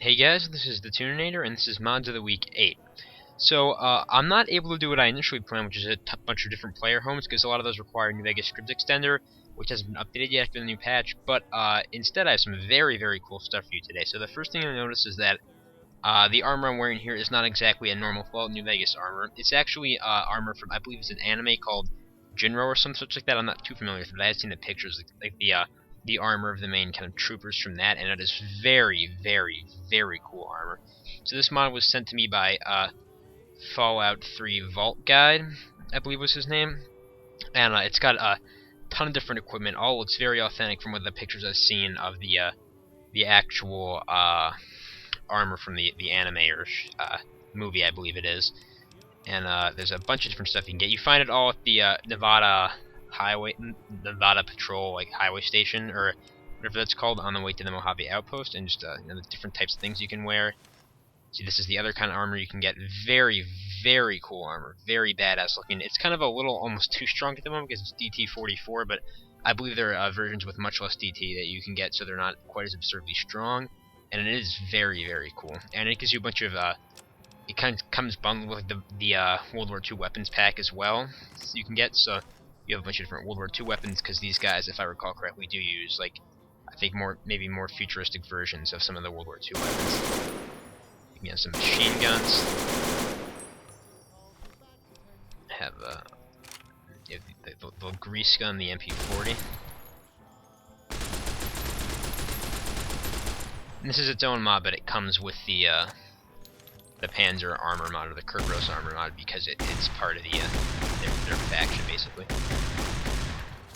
Hey guys, this is the Tuninator, and this is Mods of the Week 8. So, I'm not able to do what I initially planned, which is a bunch of different player homes, because a lot of those require New Vegas script extender, which hasn't been updated yet after the new patch, but instead I have some very, very cool stuff for you today. So the first thing you'll notice is that the armor I'm wearing here is not exactly a normal Fallout New Vegas armor. It's actually armor from, I believe it's an anime called Jinro or something such like that. I'm not too familiar with it, but I have seen the pictures, like the armor of the main kind of troopers from that, and it is very, very, very cool armor. So this mod was sent to me by Fallout 3 Vault Guide, I believe was his name, and it's got a ton of different equipment. All looks very authentic from what the pictures I've seen of the actual armor from the anime or movie, I believe it is. And there's a bunch of different stuff you can get. You find it all at the Nevada Patrol highway station, or whatever that's called, on the way to the Mojave Outpost, and just the different types of things you can wear. See, this is the other kind of armor you can get. Very, very cool armor. Very badass looking. It's kind of a little almost too strong at the moment because it's DT-44, but I believe there are versions with much less DT that you can get, so they're not quite as absurdly strong. And it is very, very cool. And it gives you a bunch of it kind of comes bundled with the World War II weapons pack as well, so you can get. So you have a bunch of different World War II weapons, because these guys, if I recall correctly, do use I think maybe more futuristic versions of some of the World War II weapons. You can have some machine guns. Have the grease gun, the MP40. And this is its own mod, but it comes with the Panzer armor mod, or the Kerberos armor mod, because it's part of their faction, basically.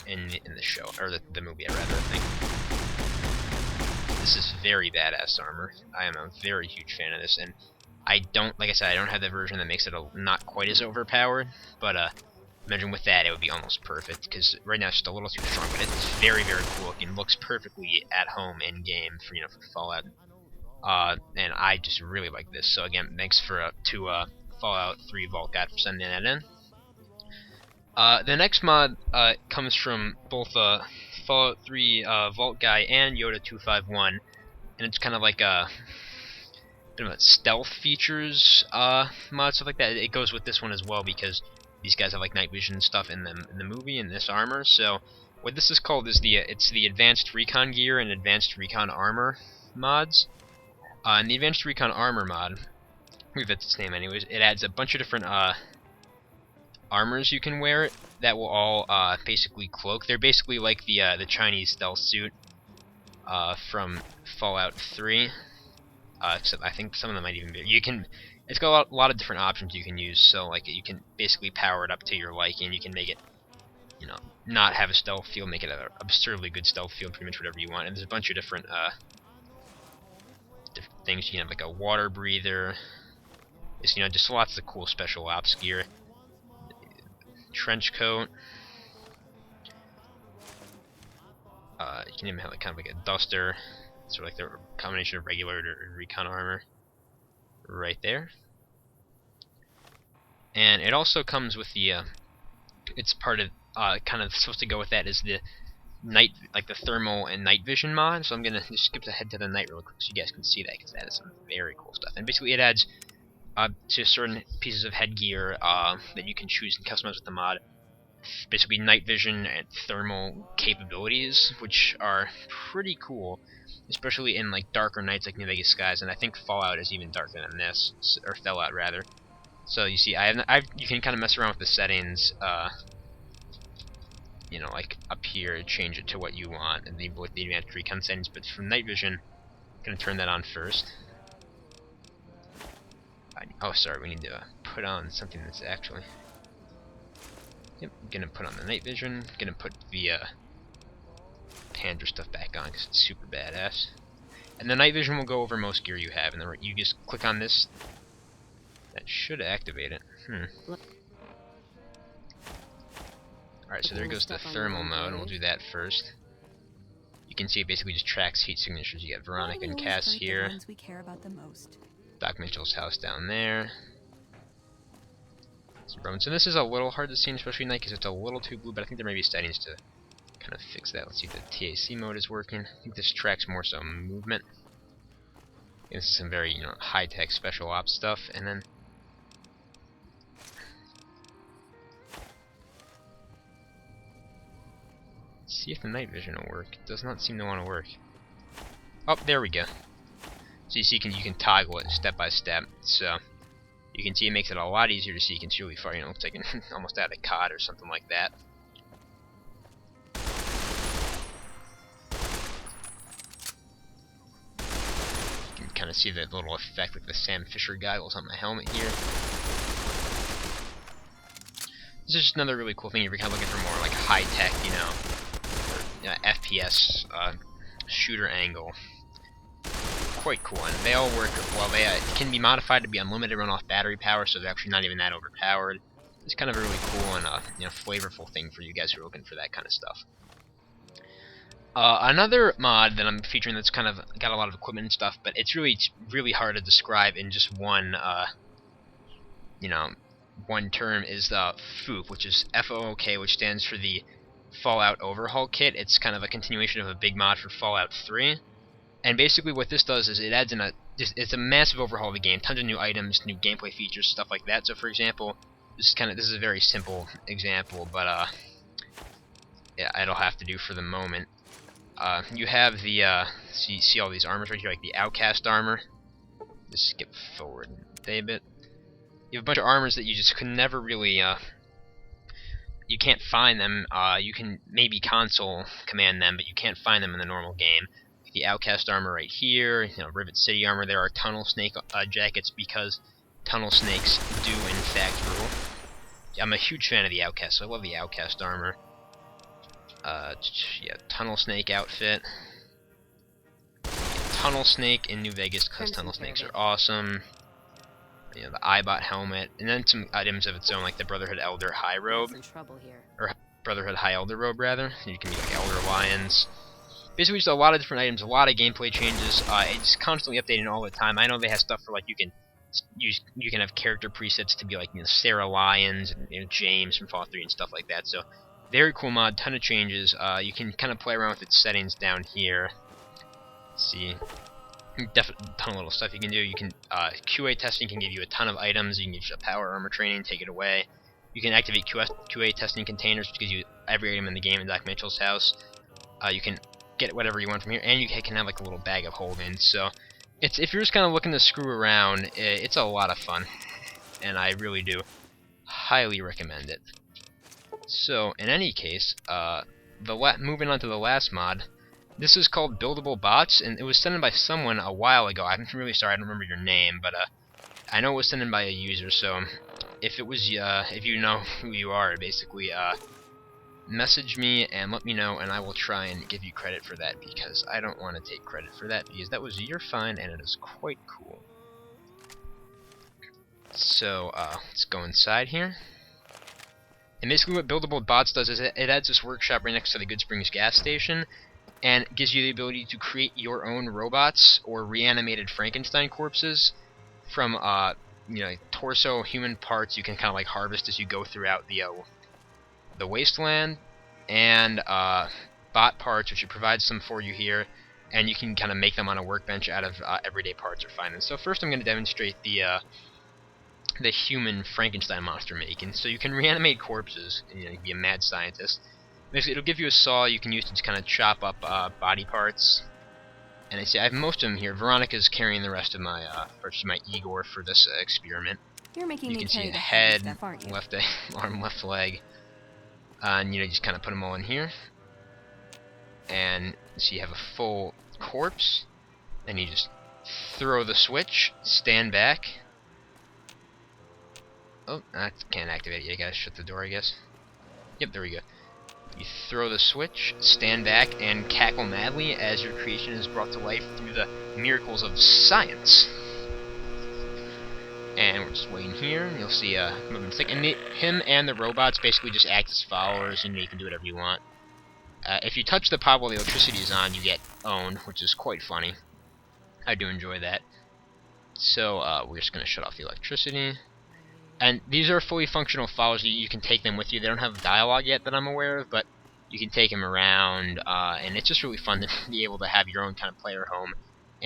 In the show, or the movie, I think. This is very badass armor. I am a very huge fan of this, and like I said, I don't have the version that makes it not quite as overpowered, but imagine with that it would be almost perfect, because right now it's just a little too strong, but it's very, very cool looking. Looks perfectly at home in game for Fallout. And I just really like this. So again, thanks to Fallout 3 Vault Guide for sending that in. The next mod comes from both Fallout 3 Vault Guy and Yoda 251, and it's kind of like a bit of a stealth features mod, stuff like that. It goes with this one as well, because these guys have night vision stuff in the movie and this armor. So what this is called is it's the Advanced Recon Gear and Advanced Recon Armor mods. And the Advanced Recon Armor mod, I believe that's its name anyways, it adds a bunch of different armors you can wear that will all basically cloak. They're basically like the Chinese stealth suit from Fallout 3. Except I think some of them might even be. It's got a lot of different options you can use. So you can basically power it up to your liking. You can make it, not have a stealth field, make it an absurdly good stealth field, pretty much whatever you want. And there's a bunch of different things. You can have a water breather. It's just lots of cool special ops gear. Trench coat. You can even have kind of a duster. Sort of the combination of regular or recon armor right there. And it also comes with the it's part of kind of supposed to go with that is the the thermal and night vision mod. So I'm gonna just skip ahead to the night real quick so you guys can see that, because that is some very cool stuff. And basically it adds to certain pieces of headgear that you can choose and customize with the mod, basically night vision and thermal capabilities, which are pretty cool, especially in darker nights like New Vegas skies. And I think Fallout is even darker than this, or Fallout rather. So you see, you can kind of mess around with the settings, up here, change it to what you want, and with the advanced recon settings. But from night vision, I'm gonna turn that on first. Oh, sorry, we need to put on something that's actually. Yep, I'm gonna put on the night vision. Gonna put the Panzer stuff back on because it's super badass. And the night vision will go over most gear you have, and then you just click on this. That should activate it. Alright, so there goes the thermal mode, and we'll do that first. You can see it basically just tracks heat signatures. You got Veronica and Cass here. Doc Mitchell's house down there. So this is a little hard to see, especially at night, because it's a little too blue, but I think there may be settings to kind of fix that. Let's see if the TAC mode is working. I think this tracks more so movement. This is some very, high-tech special ops stuff, and then see if the night vision will work. It does not seem to want to work. Oh, there we go. So you see, you can toggle it step by step. So you can see it makes it a lot easier to see. You can see really far. It looks like almost out of COD or something like that. You can kind of see the little effect with the Sam Fisher goggles on my helmet here. This is just another really cool thing if you're kind of looking for more like high tech, FPS shooter angle. Quite cool, and they all work well. They can be modified to be unlimited runoff battery power, so they're actually not even that overpowered. It's kind of a really cool and flavorful thing for you guys who are looking for that kind of stuff. Another mod that I'm featuring that's kind of got a lot of equipment and stuff, but it's really hard to describe in just one one term, is the FOOK, which is FOOK, which stands for the Fallout Overhaul Kit. It's kind of a continuation of a big mod for Fallout 3. And basically what this does is it adds in it's a massive overhaul of the game, tons of new items, new gameplay features, stuff like that. So for example, this is a very simple example, but yeah, it'll have to do for the moment. You have the so you see all these armors right here, like the Outcast armor. Just skip forward a bit. You have a bunch of armors that you just could never really you can't find them. You can maybe console command them, but you can't find them in the normal game. The Outcast armor right here, Rivet City armor. There are Tunnel Snake jackets because Tunnel Snakes do in fact rule. I'm a huge fan of the Outcast, so I love the Outcast armor. Yeah, Tunnel Snake outfit. Tunnel Snake in New Vegas because Tunnel Snakes are awesome. The Eyebot helmet, and then some items of its own, like the Brotherhood Elder High Robe, or Brotherhood High Elder Robe rather. You can be like Elder Lions. Basically, just a lot of different items, a lot of gameplay changes. It's constantly updating all the time. I know they have stuff for like you can have character presets to be like Sarah Lyons and James from Fallout 3 and stuff like that. So very cool mod, ton of changes. You can kind of play around with its settings down here. Let's see, definitely a ton of little stuff you can do. You can QA testing can give you a ton of items. You can use a power armor training, take it away. You can activate QA testing containers, which gives you every item in the game in Doc Mitchell's house. You can get whatever you want from here, and you can have like a little bag of holding. So if you're just kind of looking to screw around, it's a lot of fun, and I really do highly recommend it. So in any case, moving on to the last mod, this is called Buildable Bots, and it was sent in by someone a while ago. I'm really sorry, I don't remember your name, but I know it was sent in by a user. So if it was if you know who you are, basically message me and let me know, and I will try and give you credit for that, because I don't want to take credit for that, because that was your find and it is quite cool. So let's go inside here. And basically what Buildable Bots does is it adds this workshop right next to the Good Springs gas station, and gives you the ability to create your own robots or reanimated Frankenstein corpses from torso human parts you can kind of like harvest as you go throughout the wasteland, and bot parts, which it provides some for you here, and you can kind of make them on a workbench out of everyday parts or find them. So first I'm going to demonstrate the human Frankenstein monster making. So you can reanimate corpses, and you can be a mad scientist. Basically, it'll give you a saw you can use to just kind of chop up body parts. And I see I have most of them here. Veronica's carrying the rest of my my Igor for this experiment. You're making you me can see carry a the head, stuff, aren't you? left arm, left leg. And just kind of put them all in here, and so you have a full corpse. Then you just throw the switch, stand back. Oh, I can't activate it. You gotta shut the door, I guess. Yep, there we go. You throw the switch, stand back, and cackle madly as your creation is brought to life through the miracles of science. And we're just waiting here, and you'll see moving stick. And him and the robots basically just act as followers, and you can do whatever you want. If you touch the pod while the electricity is on, you get owned, which is quite funny. I do enjoy that. So we're just going to shut off the electricity. And these are fully functional followers. You can take them with you. They don't have dialogue yet that I'm aware of, but you can take them around, and it's just really fun to be able to have your own kind of player home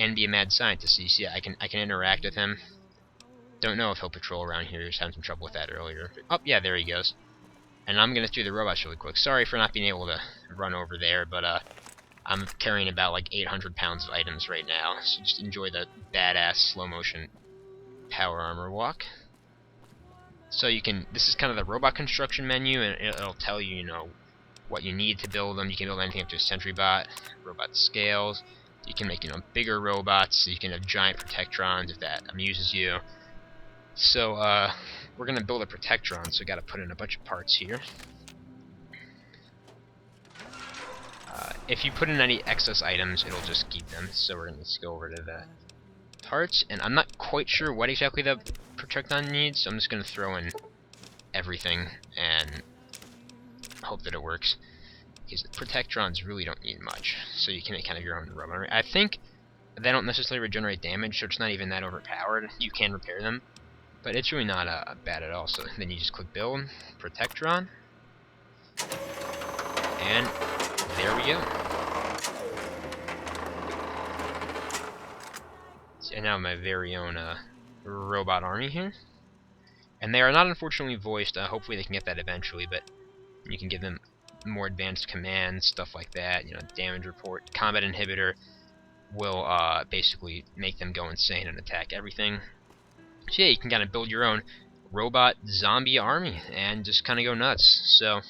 and be a mad scientist. So you see, I can interact with him. Don't know if he'll patrol around here. Just having some trouble with that earlier. Oh yeah, there he goes. And I'm gonna do the robots really quick. Sorry for not being able to run over there, but I'm carrying about like 800 pounds of items right now. So just enjoy the badass slow motion power armor walk. So you can, this is kind of the robot construction menu, and it'll tell you, you know, what you need to build them. You can build anything up to a sentry bot, robot scales. You can make, you know, bigger robots. You can have giant protectrons if that amuses you. So we're gonna build a protectron, so we gotta put in a bunch of parts here. If you put in any excess items, it'll just keep them. So we're gonna just go over to the parts, and I'm not quite sure what exactly the protectron needs, so I'm just gonna throw in everything and hope that it works. Because protectrons really don't need much, so you can make kind of your own robot. I think they don't necessarily regenerate damage, so it's not even that overpowered. You can repair them, but it's really not bad at all. So then you just click build, protectron, and there we go. So now my very own robot army here. And they are not unfortunately voiced. Hopefully they can get that eventually, but you can give them more advanced commands, stuff like that. You know, damage report, combat inhibitor will basically make them go insane and attack everything. So yeah, you can kind of build your own robot zombie army and just kind of go nuts. So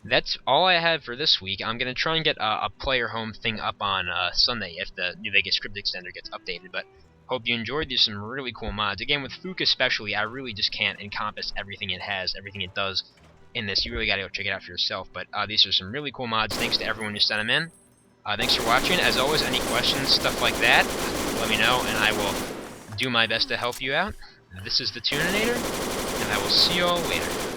that's all I have for this week. I'm going to try and get a player home thing up on Sunday if the New Vegas script extender gets updated, but hope you enjoyed. There's some really cool mods. Again, with FOOK especially, I really just can't encompass everything it has, everything it does in this. You really got to go check it out for yourself, but these are some really cool mods. Thanks to everyone who sent them in. Thanks for watching. As always, any questions, stuff like that, let me know, and I will do my best to help you out. This is the Tuninator, and I will see you all later.